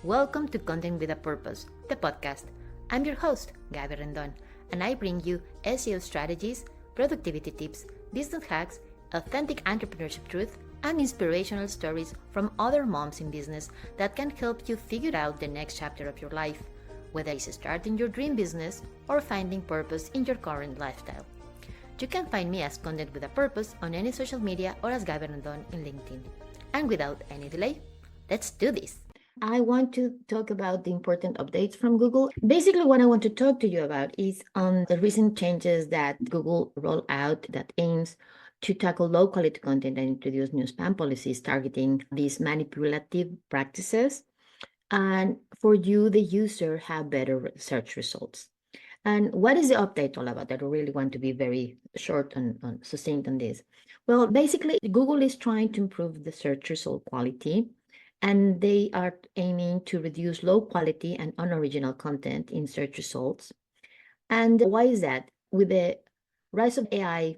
Welcome to Content with a Purpose, the podcast. I'm your host, Gaby Rendon, and I bring you SEO strategies, productivity tips, business hacks, authentic entrepreneurship truth, and inspirational stories from other moms in business that can help you figure out the next chapter of your life, whether it's starting your dream business or finding purpose in your current lifestyle. You can find me as Content with a Purpose on any social media or as Gaby Rendon in LinkedIn. And without any delay, let's do this. I want to talk about the important updates from Google. Basically, what I want to talk to you about is on the recent changes that Google rolled out that aims to tackle low quality content and introduce new spam policies targeting these manipulative practices. And for you, the user, have better search results. And what is the update all about? I really want to be very short and succinct on this. Well, basically, Google is trying to improve the search result quality, and they are aiming to reduce low quality and unoriginal content in search results. And why is that? With the rise of AI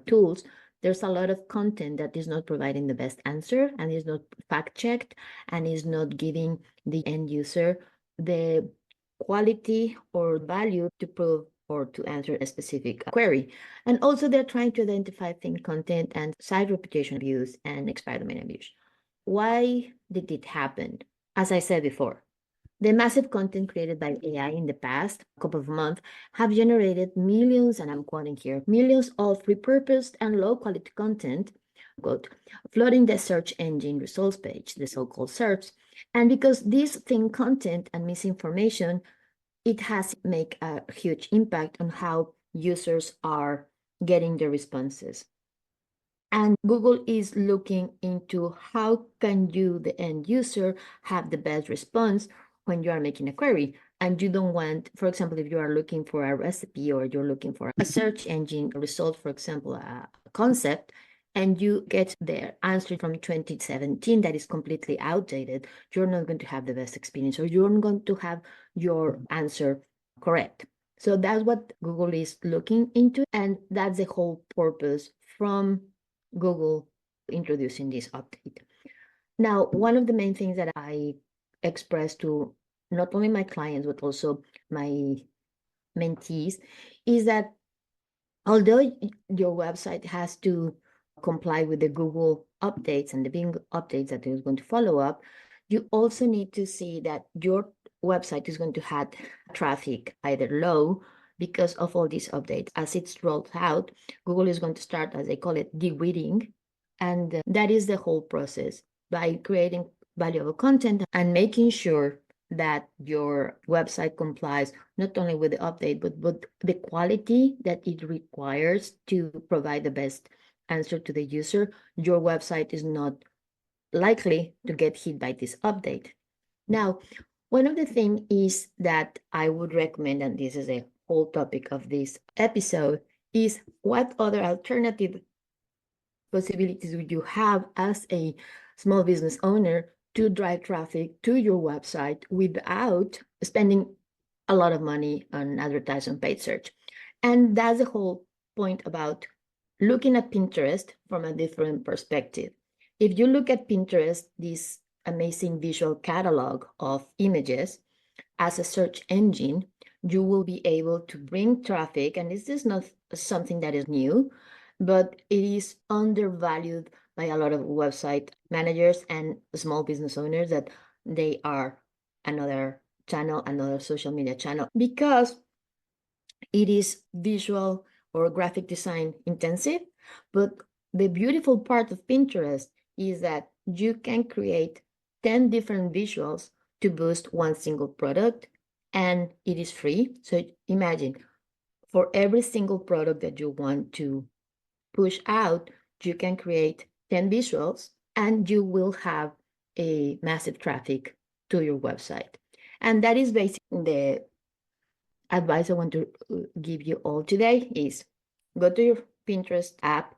tools, there's a lot of content that is not providing the best answer and is not fact-checked and is not giving the end user the quality or value to prove or to answer a specific query. And also they're trying to identify thin content and site reputation abuse and expired domain abuse. Why did it happen? As I said before, the massive content created by AI in the past couple of months have generated millions, and I'm quoting here, millions of repurposed and low quality content, quote, flooding the search engine results page, the so-called SERPs. And because this thin content and misinformation, it has make a huge impact on how users are getting the responses. And Google is looking into how can you, the end user, have the best response when you are making a query. And you don't want, for example, if you are looking for a recipe or you're looking for a search engine result, for example, a concept, and you get the answer from 2017 that is completely outdated, you're not going to have the best experience, or you're not going to have your answer correct. So that's what Google is looking into, and that's the whole purpose from Google introducing this update. Now, one of the main things that I express to not only my clients, but also my mentees, is that although your website has to comply with the Google updates and the Bing updates that is going to follow up, you also need to see that your website is going to have traffic either low because of all these updates. As it's rolled out, Google is going to start, as they call it, de-weeding. And that is the whole process by creating valuable content and making sure that your website complies not only with the update, but the quality that it requires to provide the best answer to the user. Your website is not likely to get hit by this update. Now, one of the things is that I would recommend, and this is a whole topic of this episode, is what other alternative possibilities would you have as a small business owner to drive traffic to your website without spending a lot of money on advertising paid search. And that's the whole point about looking at Pinterest from a different perspective. If you look at Pinterest, this amazing visual catalog of images, as a search engine, you will be able to bring traffic, and this is not something that is new, but it is undervalued by a lot of website managers and small business owners that they are another channel, another social media channel, because it is visual or graphic design intensive. But the beautiful part of Pinterest is that you can create 10 different visuals to boost one single product, and it is free. So imagine, for every single product that you want to push out, you can create 10 visuals and you will have a massive traffic to your website. And that is basically the advice I want to give you all today is go to your Pinterest app,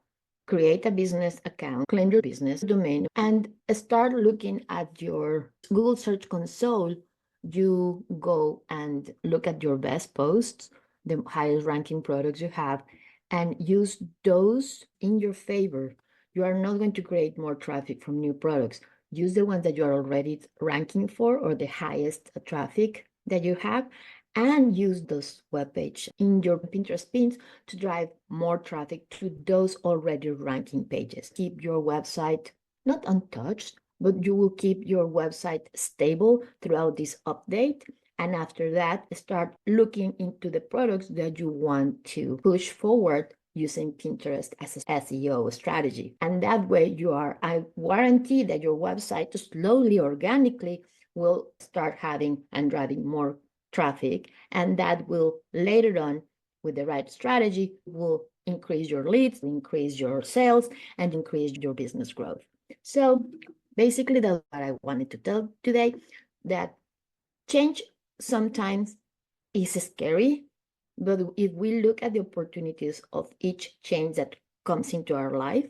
create a business account, claim your business domain, and start looking at your Google Search Console. You go and look at your best posts, the highest ranking products you have, and use those in your favor. You are not going to create more traffic from new products. use the ones that you're already ranking for or the highest traffic that you have, and use those web page in your Pinterest pins to drive more traffic to those already ranking pages. Keep your website not untouched, but you will keep your website stable throughout this update. And after that, start looking into the products that you want to push forward using Pinterest as a SEO strategy. And that way I guarantee that your website slowly, organically will start having and driving more traffic. And that will later on, with the right strategy, will increase your leads, increase your sales, and increase your business growth. So basically, that's what I wanted to tell today, that change sometimes is scary, but if we look at the opportunities of each change that comes into our life,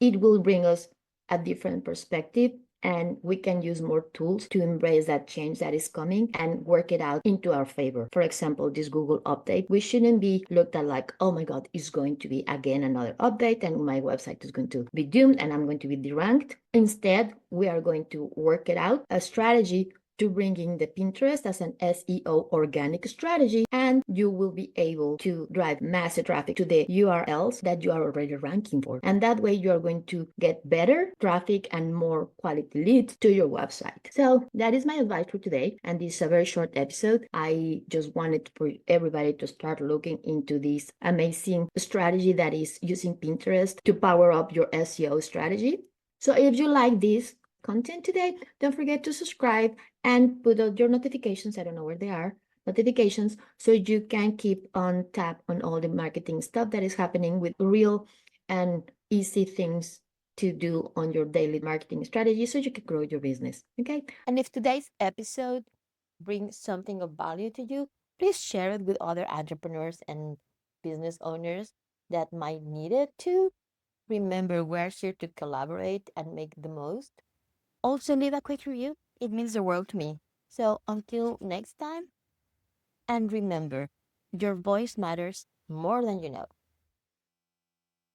it will bring us a different perspective, and we can use more tools to embrace that change that is coming and work it out into our favor. For example, this Google update, we shouldn't be looked at like, oh my God, it's going to be again another update and my website is going to be doomed and I'm going to be deranked. Instead, we are going to work it out, a strategy to bring in the Pinterest as an SEO organic strategy, and you will be able to drive massive traffic to the URLs that you are already ranking for. And that way you are going to get better traffic and more quality leads to your website. So that is my advice for today. And this is a very short episode. I just wanted for everybody to start looking into this amazing strategy that is using Pinterest to power up your SEO strategy. So if you like this content today, don't forget to subscribe and put out your notifications. I don't know where they are, notifications, so you can keep on tap on all the marketing stuff that is happening with real and easy things to do on your daily marketing strategy so you can grow your business. Okay. And if today's episode brings something of value to you, please share it with other entrepreneurs and business owners that might need it too. Remember, we're here to collaborate and make the most. Also, leave a quick review. It means the world to me. So, until next time, and remember, your voice matters more than you know.